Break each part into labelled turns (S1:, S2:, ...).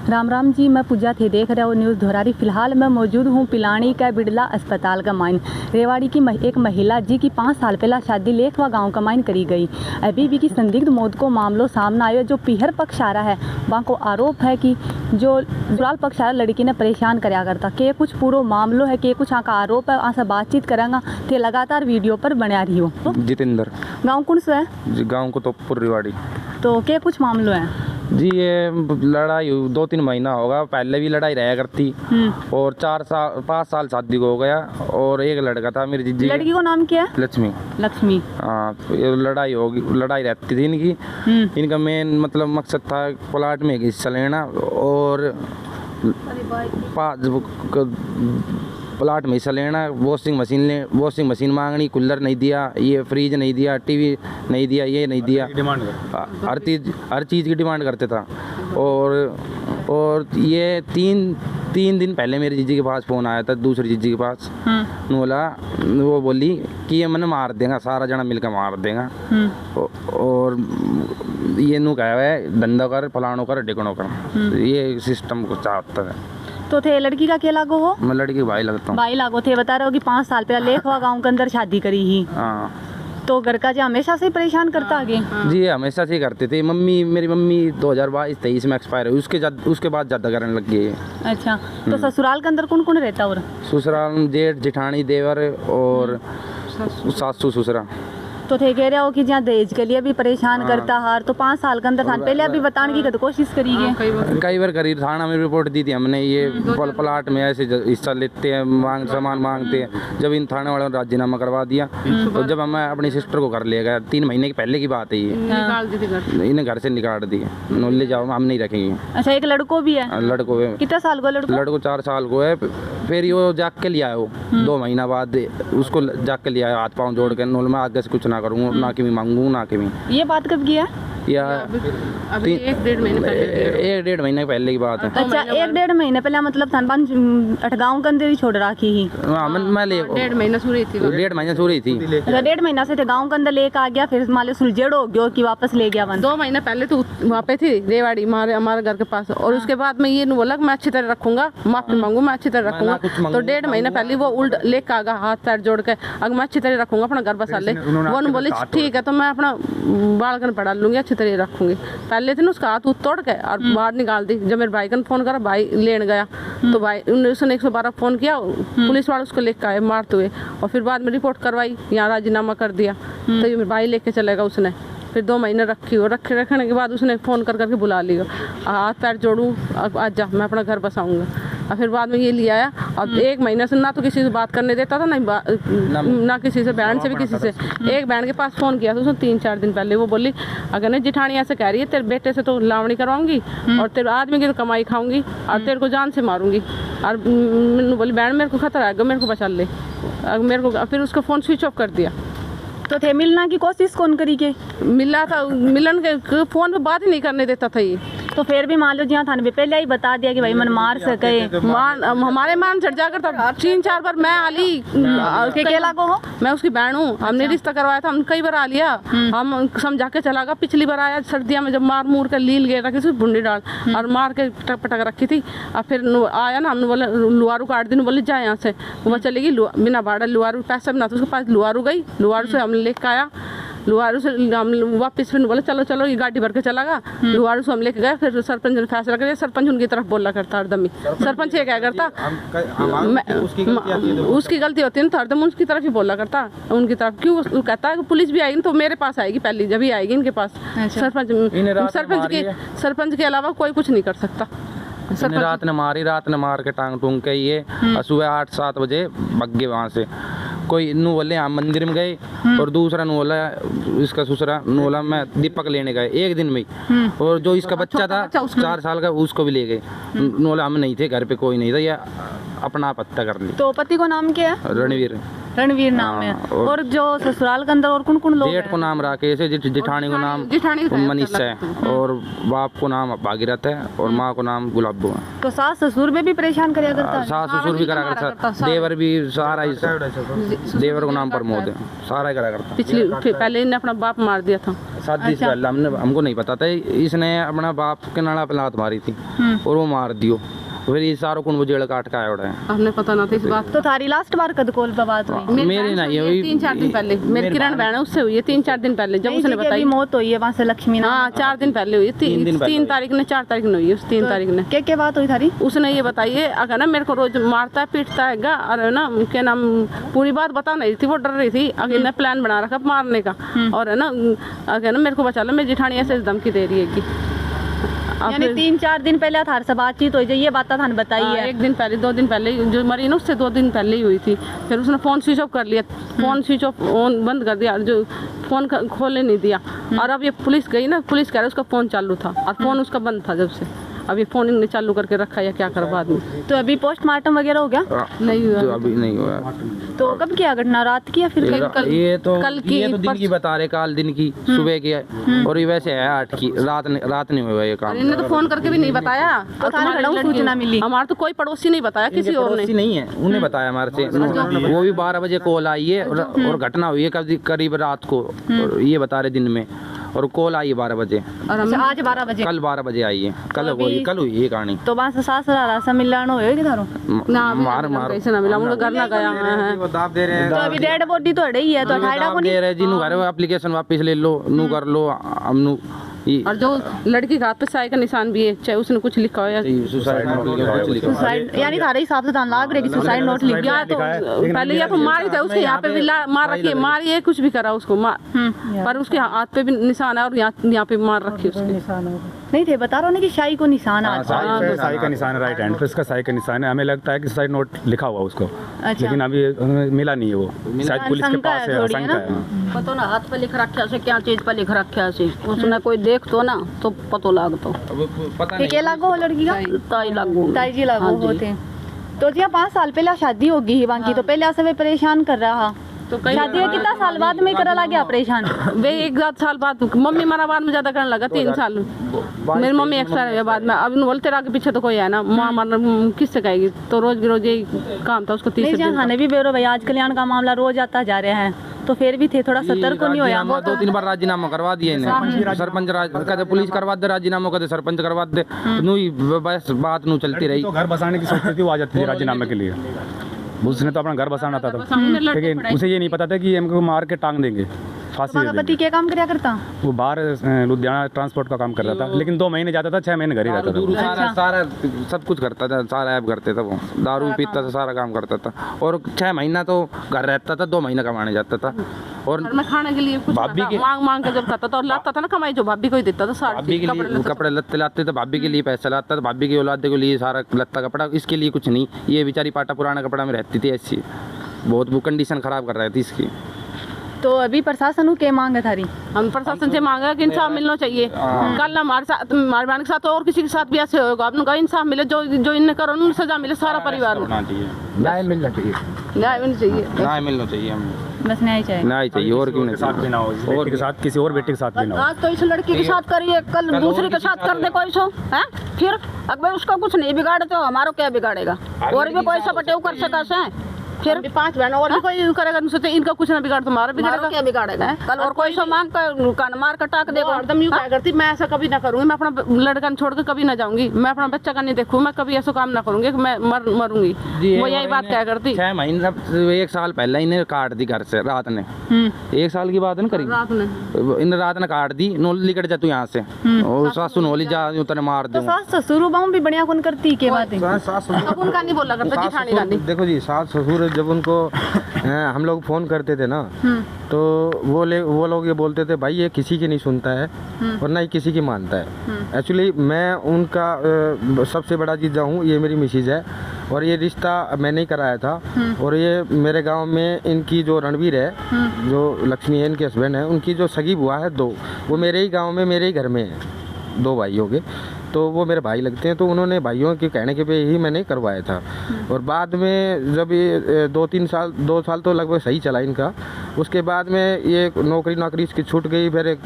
S1: राम राम जी, मैं पूजा थे, देख रहे हो न्यूज़ धोरारी। फिलहाल मैं मौजूद हूँ पिलानी का बिड़ला अस्पताल का माइन। रेवाड़ी की एक महिला जी की 5 साल पहला शादी लेखवा गांव का माइन करी गई। अभी भी की संदिग्ध मौत को मामलों सामने आयो। जो पीहर पक्ष आ रहा है वहाँ को आरोप है कि जो जुलाल पक्ष आ रहा लड़की ने परेशान कराया करता के कुछ पूरा मामलो है के कुछ का आरोप है। आसा बातचीत करेंगा थे लगातार वीडियो पर बना रही हो।
S2: जितेंद्र
S1: गाँव कौन सा है?
S2: गाँव को तोपुर रेवाड़ी।
S1: तो के कुछ मामलो है
S2: जी? ये लड़ाई 2-3 महीना होगा, पहले भी लड़ाई रहा करती और 5 साल शादी को हो गया। और एक लड़का था मेरी जीजी।
S1: लड़की को नाम क्या है?
S2: लक्ष्मी।
S1: लक्ष्मी।
S2: हाँ, तो लड़ाई रहती थी इनकी। इनका मेन मतलब मकसद था प्लाट में हिस्सा लेना और प्लाट में हिस्सा लेना। वॉशिंग मशीन मांगनी, कूलर नहीं दिया, ये फ्रिज नहीं दिया, टीवी नहीं दिया, ये नहीं दिया। हर चीज़ की डिमांड करते था। और ये तीन दिन पहले मेरी जीजी के पास फ़ोन आया था, दूसरी जीजी के पास। वो बोली कि ये मैंने मार देगा, सारा जना मिलकर मार देगा। और ये नू कहा है धंधा कर, फलानो कर, ढिकनो कर, ये सिस्टम को चाहता है।
S1: तो थे लड़की का क्या लागो हो?
S2: मैं लड़की भाई लगता हूँ।
S1: भाई लागो थे। बता रहे हो कि 5 साल पहले लेखवा गांव के अंदर शादी करी ही।
S2: हाँ।
S1: तो घर का जो हमेशा से ही परेशान करता आगे?
S2: जी हमेशा से ही करते थे। मेरी मम्मी 2022-23 में एक्सपायर हुई। उसके बाद ज़्यादा करने लग गई।
S1: अच्छा। तो ससुराल के अंदर कौन कौन रहता? और
S2: ससुराल जेठ जेठानी देवर और सासू ससुरा।
S1: तो थे कह रहे हो कि जहाँ दहेज के लिए भी परेशान करता हार। तो 5 साल के अंदर पहले अभी बताने की कोशिश करी है?
S2: कई बार करी, थाना में रिपोर्ट दी थी हमने। ये प्लाट में ऐसे हिस्सा लेते हैं, सामान मांगते हैं। जब इन थाने वालों ने राजीनामा करवा दिया तो जब हम अपनी सिस्टर को घर ले गए, 3 महीने की पहले की बात है ये, इन्हें घर से निकाल दिए। ले जाओ, हम नहीं रखेंगे।
S1: अच्छा, एक लड़को भी है?
S2: लड़को है।
S1: कितना साल को लड़को?
S2: 4 साल को है। फिर वो जाग के लिया है। वो 2 महीना बाद उसको जाग के लिया है, हाथ पाँव जोड़ के। मैं आगे से कुछ ना करूँगा, ना कि मैं मांगूँ, ना कि मैं।
S1: ये बात कब की है?
S2: या
S3: अभी 1-1.5 महीने पहले।
S2: 1-1.5 महीने पहले की बात है।
S1: अच्छा, 1-1.5 महीने पहले मतलब थानपान अठगांव के अंदर ही छोड़ रखी ही।
S2: हाँ, मैं ले
S3: 1.5 महीना सूरी थी।
S2: 1.5 महीना सूरी थी।
S1: अच्छा, 1.5 महीना से गांव के अंदर लेकर आ गया, फिर माले सुलझेड़ हो गया कि वापस ले गया।
S3: 2 महीने पहले तो वहाँ पे थी रेवाड़ी, हमारे घर के पास। और उसके बाद में ये बोला मैं अच्छी तरह रखूंगा, माफी मांगू, मैं अच्छी तरह रखूंगा। तो 1.5 महीना पहले वो उल्ट लेकर आ गया, हाथ पैर जोड़ के, अगर मैं अच्छी तरह रखूंगा, अपना घर बसा ले। वो बोली ठीक है, तो मैं अपना बालकन पढ़ा लूंगी, अच्छी तरह रखूंगी। पहले थे ना उसका हाथ तोड़ के और बाहर निकाल दी। जब मेरे भाई का फोन करा, भाई लेने गया तो भाई उसने 112 फोन किया, पुलिस वाले उसको लेकर आए मारते हुए। और फिर बाद में रिपोर्ट करवाई, यहाँ राजीनामा कर दिया। तो ये मेरे भाई लेके चलेगा उसने। फिर 2 महीने रखी और रखने के बाद उसने फ़ोन करके बुला लिया, हाथ पैर जोड़ूँ, आज जा, मैं अपना घर बसाऊँगा। और फिर बाद में ये ले आया। अब 1 महीने से ना तो किसी से बात करने देता था, ना किसी से, बहन से भी किसी से। एक बहन के पास फ़ोन किया था उसने 3-4 दिन पहले। वो बोली अगर नहीं जिठानी ऐसे कह रही है, तेरे बेटे से तो लावणी करवाऊंगी और तेरे आदमी की तो कमाई खाऊंगी और तेरे को जान से मारूंगी। और मैंने बोली बहन मेरे को खतरा है, मेरे को बचा ले। मेरे को फिर उसका फ़ोन स्विच ऑफ कर दिया।
S1: तो थे मिलना की कोशिश कौन करी के?
S3: मिला था, मिलन के फ़ोन पे बात ही नहीं करने देता था ये।
S1: तो फिर भी मान लो जहाँ थाने पे पहले ही बता दिया कि भाई मन मार सके।
S3: हमारे मान चढ़ जाकर था 3-4 बार। मैं आली
S1: के लागो हो?
S3: मैं उसकी बहन हूँ। हमने रिश्ता करवाया था, हम कई बार आ लिया। हम समझा के चला गया। पिछली बार आया सर्दियों में, जब मार मूर कर लील गया रखी थी भुंडी डाल और मार के पटक रखी थी। और फिर आया ना, हमने बोला लुआरू काट दी, बोले जाए यहाँ से। वो चलेगी बिना भाड़ा, लुआरू पैसा भी ना था उसके पास। लुआरू गई, लुआरू से हम लेकर आया। लुहारू से हम वापस फिर बोले चलो चलो, ये गाड़ी भर के चला गया। लुहारू से हम लेके गए। फिर सरपंच ने फैसला कर दिया। सरपंच उनकी तरफ बोला करता हरदम ही। सरपंच ये क्या करता, उसकी गलती होती है ना, तो हरदम उसकी तरफ ही बोला करता। उनकी तरफ क्यों कहता है कि पुलिस भी आएगी तो मेरे पास आएगी पहली, जब ही आएगी इनके पास। सरपंच के अलावा कोई कुछ नहीं कर सकता।
S2: रात ने मार के टांग टूंग के ये सुबह 8-7 बजे भग गए वहाँ से। कोई नू बोले हम मंदिर में गए और दूसरा नू बोला, इसका ससुरा नू बोला मैं दीपक लेने गए 1 दिन में। और जो इसका बच्चा था 4 साल का, उसको भी ले गए। नू बोला हम नहीं थे घर पे, कोई नहीं था, या अपना पत्ता कर ली।
S1: तो पति को नाम क्या है? रणवीर नाम है। और जो ससुराल के अंदर और कौन लोग?
S2: जेठ को नाम राकेश है, जेठानी को नाम मनीषा है, और बाप को नाम भागीरथ है, और माँ को नाम गुलाबो है।
S1: तो सास ससुर में भी परेशान कराया करता है?
S2: सास ससुर भी करा करता, देवर भी, सारा देवर को नाम प्रमोद है, सारा करा करता।
S3: पहले इन्हें अपना बाप मार दिया था।
S2: शादी से पहले हमको नहीं पता था। इसने अपना बाप के नाड़ा पे लात मारी थी और वो मार दियो। फिर ये सारों को वो जेल काट के आया उड़ा है।
S3: हमने पता ना था इस बात।
S1: तो थारी लास्ट बार कद कॉल पे बात हुई?
S2: मेरी नहीं हुई,
S3: 3-4 दिन पहले मेरी किरण बहन है उससे हुई है 3-4 दिन पहले, जब उसने बताई
S1: मौत हुई है वहाँ से लक्ष्मी नाम।
S3: हाँ 4 दिन पहले हुई, 3 तारीख ने 4 तारीख ने हुई है, उस 3 तारीख ने।
S1: क्या बात हुई थारी?
S3: उसने ये बताई है अगर ना मेरे को रोज मारता है पीटता है और ना क्या नाम पूरी बात बता नहीं थी, वो डर रही थी। अगर ने प्लान बना रखा मारने का और है ना अगर ना मेरे को बचा लो, मेरी जेठानी ऐसे धमकी दे रही है कि
S1: यानी 3-4 दिन पहले थार से बातचीत हुई, ये बात थाने बताई है?
S3: 1 दिन पहले 2 दिन पहले जो मरी ना उससे 2 दिन पहले ही हुई थी। फिर उसने फ़ोन स्विच ऑफ कर लिया, फ़ोन स्विच ऑफ ऑन बंद कर दिया, जो फ़ोन खोलने नहीं दिया। और अब ये पुलिस गई ना, पुलिस कह रहा है उसका फ़ोन चालू था और फ़ोन उसका बंद था जब से। अब ये फ़ोन इन्होंने चालू करके रखा या क्या कर बाद में।
S1: तो अभी पोस्टमार्टम वगैरह हो गया?
S3: नहीं हुआ
S2: तो अभी नहीं हुआ।
S1: तो कब क्या घटना, रात की या फिर कल?
S2: ये तो
S3: कल की,
S2: ये तो दिन की बता रहे, काल दिन की सुबह की है और ये वैसे है 8 की रात नहीं हुआ ये काम।
S3: इन्होंने तो फ़ोन करके भी नहीं बताया।
S1: तो थाने खड़ा सूचना मिली?
S3: हमारा तो कोई पड़ोसी नहीं बताया, किसी और ने
S2: नहीं है, उन्हें बताया हमारे से। वो भी 12 बजे कॉल आई है और घटना हुई है करीब रात को, और ये बता रहे दिन में, और कॉल आई है 12 बजे।
S3: और हम
S1: आज 12 बजे?
S2: कल 12 बजे आई है, कल हुई ये कहानी।
S1: तो वहाँ से सासरा से मिलान हो कि थारो?
S3: ना
S2: मार
S3: कैसे ना मिला, मुझे घर ना गया है।
S1: तो अभी डेड बॉडी तो अड़े ही है, तो अठाड़ा को नहीं?
S2: जी नु घर एप्लीकेशन वापस ले लो, नु कर लो हमनु।
S3: और जो लड़की के हाथ पे साई का निशान भी है, चाहे उसने कुछ लिखा हो या
S1: सुसाइड, यानी थारे हिसाब से थान लाग रहे कि सुसाइड नोट लिख गया।
S3: तो पहले या तो मारी था उसके यहाँ पे भी मार रखी है, मारी है कुछ भी करा उसको पर उसके हाथ पे भी निशान है और यहाँ पे मार रखी है उसके।
S1: नहीं थे बता रहा हूँ कि शाही को निशान आता है।
S4: साई का निशान है, राइट हैंड पे इसका साई का निशान है। हमें लगता है कि सुसाइड नोट लिखा हुआ उसको,
S1: अच्छा।
S4: लेकिन अभी हमें मिला नहीं है वो, शायद पुलिस के पास है, आशंका है।
S5: पतो ना हाथ पे लिख रखा से क्या चीज पे लिख रखा से उसने कोई देख तो ना तो पतो लागतो।
S2: पता
S1: ठीक है लागो हो लड़की का?
S5: ताई लागू
S1: ताई जी लागो होते। तो जी 5 साल पहले शादी होगी ही बाकी, तो पहले से वे परेशान कर रहा।
S3: तो
S1: शादी में कितना साल बाद में करा लगे परेशान?
S3: वे 1 साल बाद मम्मी मारा बाद में ज्यादा करने लगा, 3 साल मेरी मम्मी एक्सपायर हुई बाद में। अब बोलते रहा के पीछे तो कोई है ना, माँ मारना किससे कहेगी, तो रोज यही काम था उसको। 30 दिन
S1: खाने भी बेरो भाई, आज कल्याण का मामला रोज आता जा रहा है, तो फिर भी थे थोड़ा सतर्क नहीं होया।
S2: 2-3 बार राजीनामा करवा दिए इन्हें, सरपंच कहते पुलिस करवा दे राजीनामा, कहते सरपंच करवा दे, बस बात नू चलती रही।
S4: तो घर बसाने की सोचती थी वो, आ जाती थी राजीनामे के लिए। उसने तो अपना घर बसाना था, लेकिन उसे ये नहीं पता था कि हमको मार के टांग देंगे, फांसी दे
S1: पति
S4: देंगे।
S1: क्या काम करया करता?
S4: वो बाहर लुधियाना ट्रांसपोर्ट का काम कर रहा था, लेकिन 2 महीने जाता था, 6 महीने घर ही रहता था।
S2: सारा सब कुछ करता था, सारा ऐप करते था वो, दारू पीता था, सारा काम करता था, और 6 महीना तो घर रहता था, 2 महीना कमाने जाता था। और
S3: मैं खाने के लिए कुछ
S2: भाभी के
S3: मांग के जब खाता था और लाता था ना कमाई, जो भाभी को ही देता था सारा।
S2: भाभी के लिए कपड़े लत्ते लाते थे, भाभी के लिए पैसा लाता था, भाभी के औलाद के लिए सारा लत्ता कपड़ा, इसके लिए कुछ नहीं। ये बेचारी पाटा पुराना कपड़ा में रहती थी, ऐसी बहुत वो कंडीशन खराब कर रही थी इसकी।
S1: तो अभी प्रशासन को क्या मांग है थारी?
S3: हम प्रशासन से मांगा कि इंसाफ मिलना चाहिए। कल हमारे साथ, हमारे बहन के साथ और किसी के साथ भी ऐसे होगा, आपने कहा इंसाफ मिले, जो इन्हें करो उन्हें सजा मिले, सारा परिवार में
S2: न्याय मिलना चाहिए,
S3: न्याय मिलना चाहिए,
S2: न्याय मिलना चाहिए, हमें
S1: बस न्याय चाहिए,
S2: न्याय चाहिए। और क्यों नहीं,
S4: साथ भी ना हो, और के साथ किसी और बेटे के साथ भी ना हो।
S5: आज तो इस लड़की के साथ करिए, कल दूसरे के साथ कर दे कोई सो है, फिर अगर उसका कुछ नहीं बिगाड़ते, हमारा क्या बिगाड़ेगा? और भी कोई सपटे कर सका से फिर
S3: 5 बहन और भी कोई करेगा, सोचे इनका कुछ ना बिगाड़, तुम्हारा बिगाड़ेगा,
S5: क्या बिगाड़ेगा? कल और कोई सो मांग कर कान मार कर टाक देगा।
S3: हरदम यूं क्या करती, मैं ऐसा कभी ना करूंगी, मैं अपना लड़का छोड़ के कभी ना जाऊंगी, मैं अपना बच्चा का नहीं देखूँ, मैं कभी ऐसा काम ना करूंगी कि मैं मरूंगी। वो यही बात क्या करती।
S2: 6 महीना 1 साल पहले इन्हें काट दी घर से, रात ने 1 साल की बात है ना करीब,
S3: रात में
S2: इन रात ने काट दी, नोली निकट जा तू यहाँ से, और सासू नोली जा उतने मार
S1: तो
S2: दे।
S1: सास ससुर बाऊ भी बढ़िया कौन करती के बात है?
S3: अब उनका नहीं बोला करता, जिठानी का नहीं।
S6: देखो जी, सास ससुर जब उनको हम लोग फ़ोन करते थे ना, तो वो लोग ये बोलते थे भाई ये किसी की नहीं सुनता है और ना ही किसी की मानता है। एक्चुअली मैं उनका सबसे बड़ा जीजा हूँ, ये मेरी मिसेज है, और ये रिश्ता मैंने ही कराया था। और ये मेरे गांव में इनकी जो रणवीर है, जो लक्ष्मी है इनके हस्बैंड है, उनकी जो सगी बुआ है 2, वो मेरे ही गाँव में, मेरे ही घर में है, 2 भाइयों के, तो वो मेरे भाई लगते हैं। तो उन्होंने भाइयों के कहने के पे ही मैंने करवाया था। और बाद में जब ये 2 साल तो लगभग सही चला इनका, उसके बाद में ये नौकरी इसकी छूट गई, फिर एक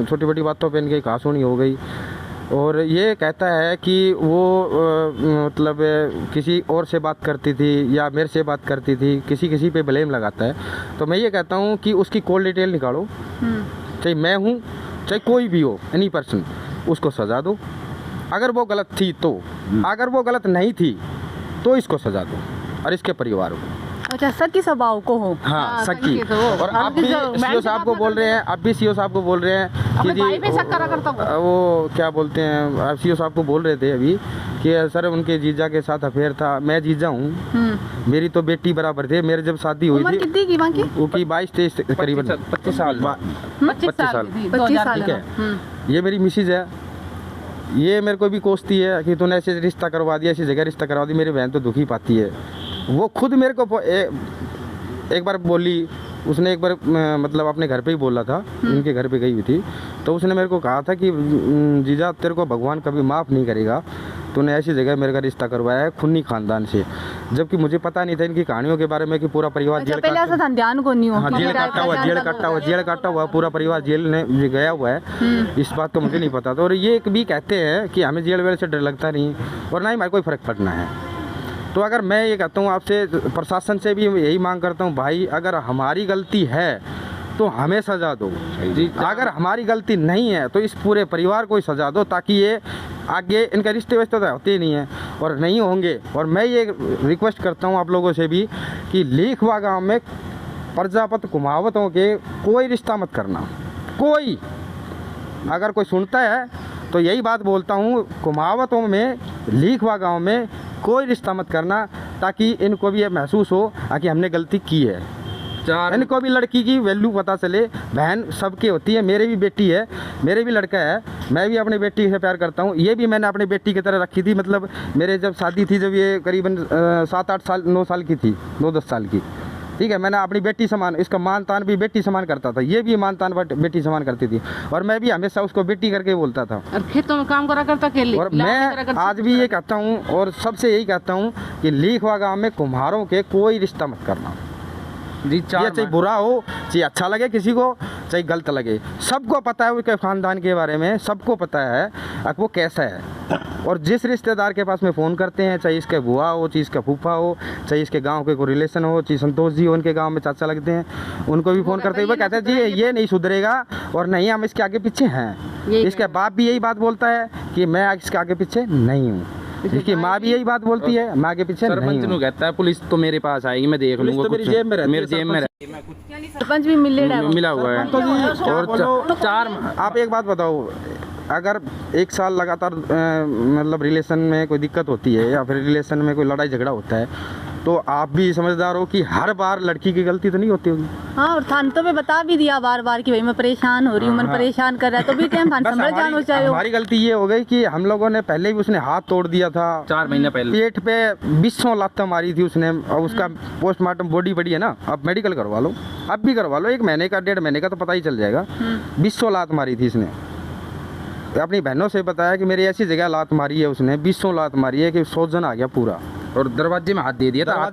S6: छोटी छोटी बातों पे इनकी कहासुनी हो गई। और ये कहता है कि वो मतलब किसी और से बात करती थी या मेरे से बात करती थी, किसी पे ब्लेम लगाता है। तो मैं ये कहता हूँ कि उसकी कॉल डिटेल निकालो, चाहे मैं हूँ चाहे कोई भी हो, एनी पर्सन, उसको सज़ा दो अगर वो गलत थी तो। अगर वो गलत नहीं थी तो इसको सज़ा दो और इसके परिवार को।
S1: अच्छा, सकी स्वभाव को हो।
S6: हाँ, सकी।
S3: सकी तो हो।
S6: और आप भी सीओ साहब को बोल रहे हैं, आप भी सीओ साहब को बोल रहे हैं कि जी
S3: भाई पे शक करा करता हूँ।
S6: वो क्या बोलते हैं, आप सीओ साहब को बोल रहे थे अभी कि सर उनके जीजा के साथ अफेयर था। मैं जीजा हूँ, मेरी तो बेटी बराबर थे। मेरे जब शादी हुई
S1: उम्र
S6: थी
S1: कितनी की वहाँ की?
S6: वो की 22-23 करीबन
S2: 25 साल
S3: 25 साल की थी,
S1: 25 साल
S6: ठीक है। ये मेरी मिसेज है, ये मेरे को भी कोसती है कि तूने ऐसे रिश्ता करवा दिया, ऐसी जगह रिश्ता करवा दी। मेरी बहन तो दुखी पाती है। वो खुद मेरे को एक बार बोली, उसने एक बार मतलब अपने घर पे ही बोला था, उनके घर पे गई हुई थी, तो उसने मेरे को कहा था कि जीजा तेरे को भगवान कभी माफ़ नहीं करेगा, तूने ऐसी जगह मेरे का रिश्ता करवाया है खूनी खानदान से। जबकि मुझे पता नहीं था इनकी कहानियों के बारे में कि पूरा परिवार
S1: अच्छा,
S6: जेल
S1: पहले ऐसा था, ध्यान को नहीं हो।
S6: हाँ, जेल काटा हुआ, जेल काटा हुआ, पूरा परिवार जेल में गया हुआ है। इस बात को मुझे नहीं पता था। और ये भी कहते हैं कि हमें जेल वेल से डर लगता नहीं और ना ही हमारे कोई फ़र्क पड़ना है। तो अगर मैं ये कहता हूँ आपसे, प्रशासन से भी यही मांग करता हूँ, भाई अगर हमारी गलती है तो हमें सज़ा दो। अगर हमारी गलती नहीं है तो इस पूरे परिवार को ही सज़ा दो, ताकि ये आगे इनका रिश्ते वस्ते तो होते ही नहीं है और नहीं होंगे। और मैं ये रिक्वेस्ट करता हूँ आप लोगों से भी कि लीखवा गांव में प्रजापत कुमावतों के कोई रिश्ता मत करना। कोई अगर कोई सुनता है तो यही बात बोलता हूँ, कुमावतों में लीखवा गांव में कोई रिश्ता मत करना, ताकि इनको भी ये महसूस हो कि हमने गलती की है। इनको भी लड़की की वैल्यू पता चले। बहन सबकी होती है, मेरी भी बेटी है, मेरे भी लड़का है, मैं भी अपनी बेटी से प्यार करता हूँ। ये भी मैंने अपनी बेटी की तरह रखी थी। मतलब मेरे जब शादी थी, जब ये करीबन 7-8 साल 9 साल की थी, 9-10 साल की, ठीक है, मैंने अपनी बेटी समान, इसका मान तान भी बेटी समान करता था, ये भी मान तान बेटी समान करती थी। और मैं भी हमेशा उसको बेटी करके बोलता था।
S3: और खेतों में काम करा करता के लिए।
S6: और मैं आज भी ये कहता हूँ और सबसे यही कहता हूँ कि लीखवा गांव में कुम्हारों के कोई रिश्ता मत करना
S2: जी।
S6: ये चाहे बुरा हो, चाहे अच्छा लगे किसी को, चाहे गलत लगे, सबको पता है उसके ख़ानदान के बारे में, सबको पता है अब वो कैसा है। और जिस रिश्तेदार के पास में फ़ोन करते हैं, चाहे इसके बुआ हो, चाहे इसका फूफा हो, चाहे इसके गांव के कोई रिलेशन हो, चाहे संतोष जी हो, उनके गांव में चाचा लगते हैं, उनको भी फ़ोन करते हुए कहते हैं जी ये नहीं सुधरेगा और नहीं हम इसके आगे पीछे हैं। इसके बाप भी यही बात बोलता है कि मैं इसके आगे पीछे नहीं हूँ। इसकी माँ भी यही बात बोलती है, मैं आगे पीछे नहीं
S2: सरपंच
S6: हूँ।
S2: नु कहता है पुलिस तो मेरे पास आएगी, मैं देख लूंगा।
S6: मेरी जेब में रहती है,
S2: मेरी जेब में
S1: सरपंच भी
S2: मिला हुआ है। और 4
S6: आप एक बात बताओ, अगर 1 साल लगातार मतलब रिलेशन में कोई दिक्कत होती है या फिर रिलेशन में कोई लड़ाई झगड़ा होता है, तो आप भी समझदार हो कि हर बार लड़की की गलती तो नहीं होती होगी।
S1: हाँ, और थान तो में बता भी दिया बार बार कि भाई मैं परेशान हो रही हूँ, मन परेशान कर रहा है, तो भी टाइम थान
S6: बस
S1: समझ जानो चाहिए।
S6: हमारी गलती ये हो गई कि हम लोगों ने पहले भी, उसने हाथ तोड़ दिया था
S2: 4 महीने पहले,
S6: पेट पे 20 लात मारी थी उसने। और उसका पोस्टमार्टम बॉडी पड़ी है ना, आप मेडिकल करवा लो, अब भी करवा लो, 1 महीने का 1.5 महीने का तो पता ही चल जाएगा। 20 लात मारी थी इसने। अपनी बहनों से बताया कि मेरी ऐसी जगह लात मारी है उसने, 20 लात मारी है कि सोजन आ गया पूरा।
S2: और दरवाजे में हाथ दे दिया था, हाथ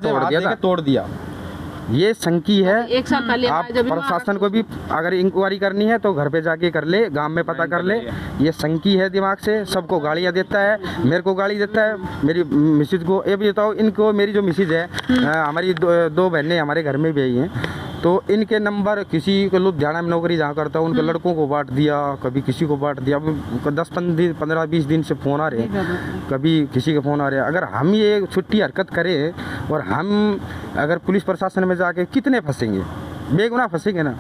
S2: तोड़ दिया था।
S6: ये संकी है।
S3: 1 साल पहले
S6: आप प्रशासन को भी अगर इंक्वायरी करनी है तो घर पे जाके कर ले, गांव में पता कर ले। ये संकी है दिमाग से, सबको गालियाँ देता है, मेरे को गाली देता है, मेरी मिसेज को। ये भी बताओ, इनको मेरी जो मिसेज है, हमारी 2 बहनें हमारे घर में भी आई हैं, तो इनके नंबर किसी को लुधियाना में नौकरी जहाँ करता हूँ उनके लड़कों को बांट दिया, कभी किसी को बांट दिया। 10-15-20 दिन से फ़ोन आ रहे हैं, कभी किसी के फ़ोन आ रहे हैं। अगर हम ये छुट्टी हरकत करें और हम अगर पुलिस प्रशासन में जाके कितने फंसेंगे, बेगुनाह फंसेंगे ना,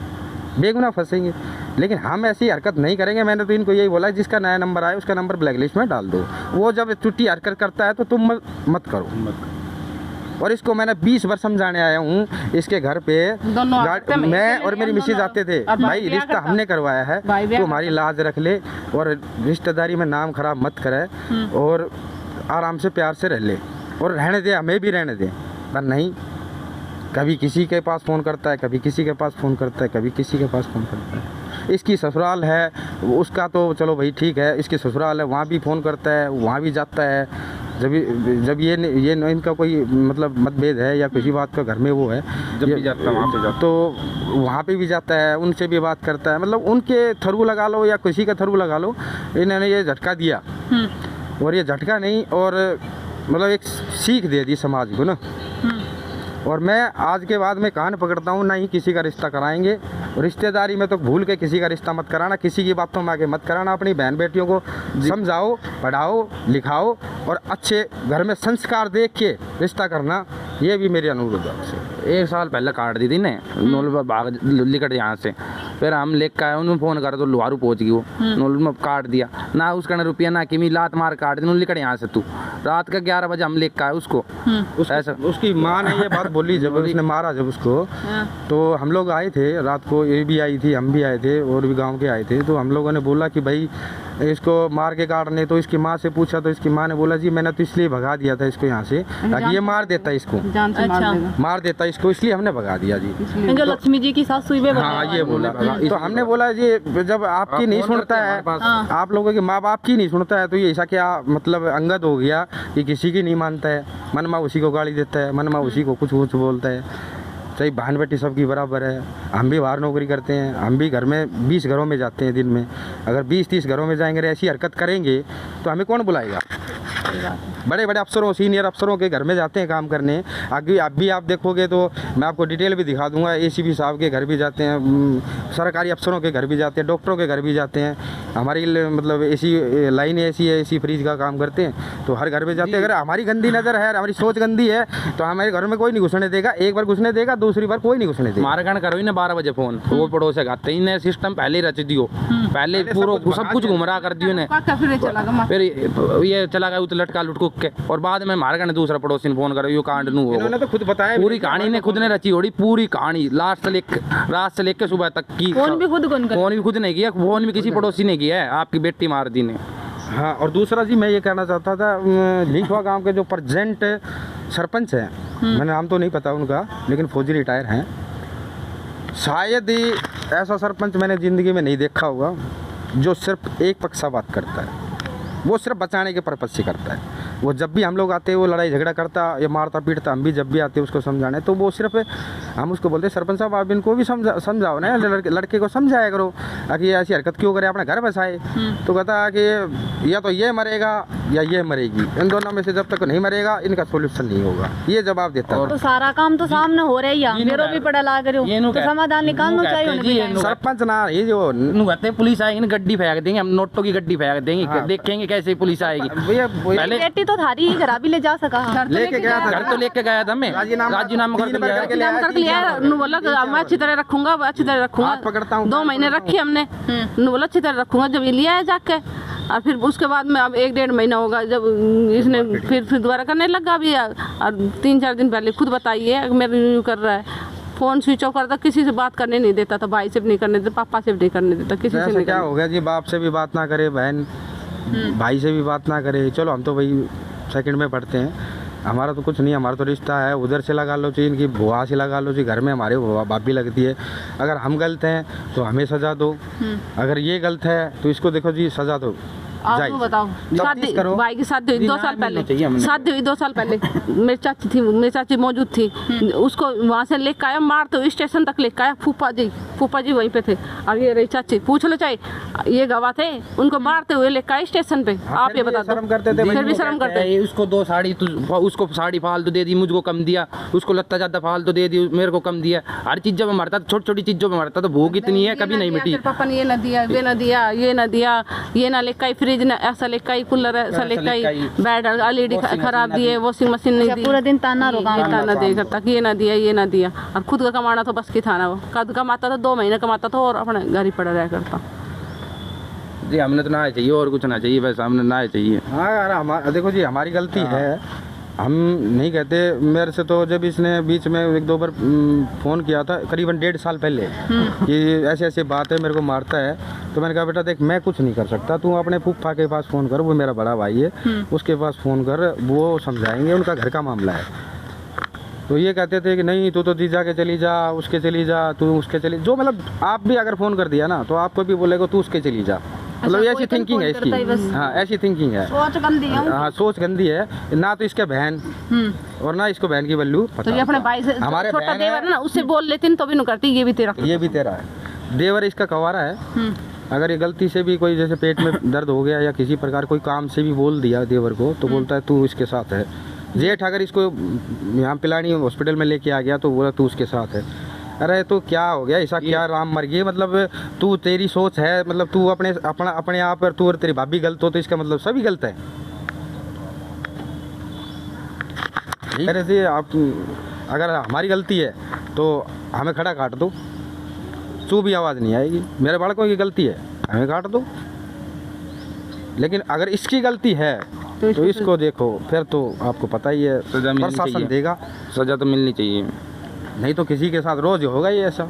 S6: बेगुनाह फंसेंगे। लेकिन हम ऐसी हरकत नहीं करेंगे। मैंने तो इनको यही बोला, जिसका नया नंबर आए उसका नंबर ब्लैक लिस्ट में डाल दो। वो जब छुट्टी हरकत करता है तो तुम मत करो। और इसको मैंने 20 बार समझाने आया हूँ। इसके घर पे मैं और मेरी मिसेज आते थे, भाई रिश्ता हमने करवाया है तो हमारी लाज रख ले और रिश्तेदारी में नाम खराब मत करे और आराम से प्यार से रह ले और रहने दे, हमें भी रहने दे। पर नहीं, कभी किसी के पास फ़ोन करता है, कभी किसी के पास फ़ोन करता है, कभी किसी के पास फ़ोन करता है। इसकी ससुराल है, उसका तो चलो भाई ठीक है, इसकी ससुराल है, वहाँ भी फ़ोन करता है, वहाँ भी जाता है। जब ये इनका कोई मतलब मतभेद है या किसी बात का घर में वो है,
S2: जब भी जाता है वहाँ पे जाता,
S6: तो वहाँ पे भी जाता है, उनसे भी बात करता है। मतलब उनके थ्रू लगा लो या किसी का थ्रू लगा लो, इन्होंने ये झटका दिया। और ये झटका नहीं, और मतलब एक सीख दे दी समाज को ना। और मैं आज के बाद में कान पकड़ता हूँ, ना ही किसी का रिश्ता कराएंगे। रिश्तेदारी में तो भूल के किसी का रिश्ता मत कराना, किसी की बातों में आगे मत कराना। अपनी बहन बेटियों को समझाओ, पढ़ाओ, लिखाओ और अच्छे घर में संस्कार देख के रिश्ता करना, ये भी मेरी अनुरोध है आपसे।
S2: 1 साल पहले काट दी थी ने नोल में भाग निकट यहाँ से, फिर हम लेकर आए, उन्होंने फ़ोन करा तो लुहारू पहुँच गई, वो नोल में काट दिया ना, उसका ना रुपया ना किमी, लात मार काट दी, निकट यहाँ से तू। रात का 11 बजे हम लेकर आए उसको। ऐसा
S6: उसकी माँ ने ये बात बोली जब उसने मारा जब उसको, तो हम लोग आए थे रात को, ये भी आई थी, हम भी आए थे और भी गांव के आए थे। तो हम लोगों ने बोला कि भाई इसको मार के काटने, तो इसकी माँ से पूछा तो इसकी माँ ने बोला जी मैंने तो इसलिए भगा दिया था इसको यहाँ से, ताकि ये मार देता इसको,
S3: जान से मार देगा।
S6: मार देता इसको, इसलिए हमने भगा दिया जी।
S1: जो लक्ष्मी जी की सास हुई
S6: हाँ ये बोला। तो हमने बोला जी जब आपकी नहीं सुनता है, आप लोगों के माँ बाप की नहीं सुनता है, तो ये ऐसा क्या मतलब अंगद हो गया कि किसी की नहीं मानता है, मनमा उसी को गाली देता है, मनमा उसी को कुछ कुछ बोलता है। सही बहन बेटी सबकी बराबर है। हम भी बाहर नौकरी करते हैं, हम भी घर में 20 घरों में जाते हैं दिन में। अगर 20-30 घरों में जाएंगे, ऐसी हरकत करेंगे तो हमें कौन बुलाएगा। बड़े बड़े अफसरों, सीनियर अफसरों के घर में जाते हैं काम करने। आगे अब भी आप देखोगे तो मैं आपको डिटेल भी दिखा दूंगा। ACP साहब के घर भी जाते हैं, सरकारी अफसरों के घर भी जाते हैं, डॉक्टरों के घर भी जाते हैं। हमारी मतलब AC लाइन ऐसी है, AC फ्रिज का काम करते हैं, तो हर घर में जाते हैं। अगर हमारी गंदी नज़र है, हमारी सोच गंदी है, तो हमारे घर में कोई नहीं घुसने देगा। एक बार घुसने देगा, दूसरी बार कोई नहीं घुसने देगा।
S2: मारगण करो ही ना 12 बजे फ़ोन, वो पड़ोस खाते ही ने सिस्टम पहले ही रच दियो, पहले पूरा सब कुछ घुमरा कर दियो ने। फिर ये चला गया उत लटका लुटकुक के, और बाद में मारगण ने दूसरा पड़ोसी ने फ़ोन करो, यो कांड नू
S6: इन्होंने तो खुद बताया,
S2: पूरी कहानी ने खुद ने रची होड़ी, पूरी कहानी लास्ट से लेकर रात से लेकर सुबह तक की।
S1: फोन भी खुद
S2: नहीं किया, फोन भी किसी पड़ोसी ने किया है, आपकी बेटी मार दी ने।
S6: हाँ, और दूसरा जी मैं ये कहना चाहता था, लिखवा गांव के जो प्रेजेंट सरपंच हैं, मैंने नाम तो नहीं पता उनका, लेकिन फौजी रिटायर हैं। शायद ही ऐसा सरपंच मैंने ज़िंदगी में नहीं देखा होगा जो सिर्फ एक पक्षा बात करता है, वो सिर्फ बचाने के पर्पज़ से करता है। वो जब भी हम लोग आते हैं वो लड़ाई झगड़ा करता या मारता पीटता, हम भी जब भी आते हैं उसको समझाने, तो वो सिर्फ हम उसको बोलते सरपंच साहब आप इनको भी समझाओ ना, लड़के को समझाया करो कि ऐसी हरकत क्यों करे, अपना घर बसाए। तो कहता है कि या तो ये मरेगा या ये मरेगी, इन दोनों में से जब तक नहीं मरेगा इनका सोल्यूशन नहीं होगा, ये जवाब देता है।
S1: तो सारा काम तो सामने हो रहा है, मेरो भी पड़ा लाग रहे हो, तो समाधान निकालना चाहिए।
S6: सरपंच ना ये जो
S2: कहते पुलिस आएगी, गड्डी फेंक देंगे हम, नोटों की गड्डी फेंक देंगे, देखेंगे कैसे पुलिस आएगी।
S1: बेटी तो थारी घर भी ले जा सका,
S6: लेके गया था,
S2: घर तो लेके गया था मैं, राजीनामा
S3: करके लिया, बोला मैं अच्छी तरह रखूंगा, अच्छी तरह रखूंगा। 2 महीने रखी हमने, बोला अच्छी तरह रखूंगा। जब ये लिया है जाके, और फिर उसके बाद में अब 1-1.5 महीना होगा जब इसने फिर दोबारा करने लगा भी, और 3-4 दिन पहले खुद बताइए मेरे रिव्यू कर रहा है, फ़ोन स्विच ऑफ करता, किसी से बात करने नहीं देता था, भाई से भी नहीं करने देता, पापा से भी नहीं करने देता, किसी से नहीं।
S6: क्या हो गया जी, बाप से भी बात ना करे, बहन भाई से भी बात ना करे। चलो हम तो भाई सेकंड में पढ़ते हैं, हमारा तो कुछ नहीं, हमारा तो रिश्ता है, उधर से लगा लो चाहिए, इनकी बुआ से लगा लो चाहिए, घर में हमारे बाप भी लगती है। अगर हम गलत हैं तो हमें सज़ा दो, अगर ये गलत है तो इसको देखो जी सज़ा दो।
S3: आपको बताओ, शादी भाई की शादी हुई 2 साल पहले, शादी हुई 2 साल पहले, मेरी चाची थी, मेरी चाची मौजूद थी, उसको वहाँ से लेकर आया, मारते स्टेशन तक लेकर आया। फूफा जी वहीं पे थे, और ये रही चाची, पूछ लो चाहे, ये गवाह थे, उनको मारते हुए लेकर आए स्टेशन पे। आप ये बता दो, फिर भी शर्म करते हैं।
S2: उसको 2 साड़ी, उसको साड़ी फालतू दे दी, मुझको कम दिया, उसको लत्ता ज़्यादा फालतू दे दी, मेरे को कम दिया। हर चीज़ों में मरता, छोटी चीज़ों में मरता, तो भूख इतनी है कभी नहीं मिटी।
S3: पापा ने ये ना दिया, ये ना दिया, ये ना दिया, ये ना लेकर, फ्रिज ना ऐसा लेकर, कूलर ऐसा लेकर, बेड LED खराब दिए, वॉशिंग मशीन नहीं दी,
S1: पूरा दिन ताना
S3: दे करता कि ये ना दिया, ये ना दिया। और खुद का कमाना तो बस की था ना, वो खुद कमाता था, 2 महीने कमाता था और अपने घर ही पड़ा रहा करता।
S2: जी हमने तो ना चाहिए, और कुछ ना चाहिए, बस हमने ना चाहिए।
S6: हाँ यार, हमारा देखो जी हमारी गलती है, हम नहीं कहते। मेरे से तो जब इसने बीच में 1-2 बार फ़ोन किया था, करीबन 1.5 साल पहले, कि ऐसे ऐसे बात है, मेरे को मारता है, तो मैंने कहा बेटा देख मैं कुछ नहीं कर सकता, तू अपने फूफा के पास फ़ोन कर, वो मेरा बड़ा भाई है, उसके पास फ़ोन कर, वो समझाएंगे, उनका घर का मामला है। तो ये कहते थे कि नहीं तू तो जीजा के चली जा, उसके चली जा, तू उसके चली, जो मतलब आप भी अगर फ़ोन कर दिया ना तो आपको भी बोलेगा तू उसके चली जा, मतलब ऐसी थिंकिंग है इसकी। हाँ ऐसी थिंकिंग है,
S5: सोच गंदी है।
S6: हाँ सोच गंदी है, ना तो इसके बहन और ना इसको बहन की बल्लू।
S3: तो ये अपने भाई से
S6: हमारे
S3: छोटा देवर है ना, उससे बोल लेती तो भी नहीं करती, ये भी तेरा
S6: है। देवर इसका कवारा है। अगर ये गलती से भी कोई जैसे पेट में दर्द हो गया या किसी प्रकार कोई काम से भी बोल दिया देवर को, तो बोलता है तू इसके साथ है, जेठ अगर इसको यहाँ पिलानी हॉस्पिटल में लेके आ गया तो बोला तू उसके साथ है। अरे तो क्या हो गया, ऐसा क्या राम मर गए, मतलब तू तेरी सोच है, मतलब तू अपने आप पर तू और तेरी भाभी गलत हो तो इसका मतलब सभी गलत है। अरे से आप अगर हमारी गलती है तो हमें खड़ा काट दो, चू भी आवाज़ नहीं आएगी। मेरे बालकों की गलती है, हमें काट दो। लेकिन अगर इसकी गलती है तो इसको देखो, फिर तो आपको पता ही है
S2: सजा मिलनी
S6: प्रशासन
S2: चाहिए।
S6: देगा।
S2: सजा तो मिलनी चाहिए।
S6: नहीं तो किसी के साथ रोज होगा ही ऐसा।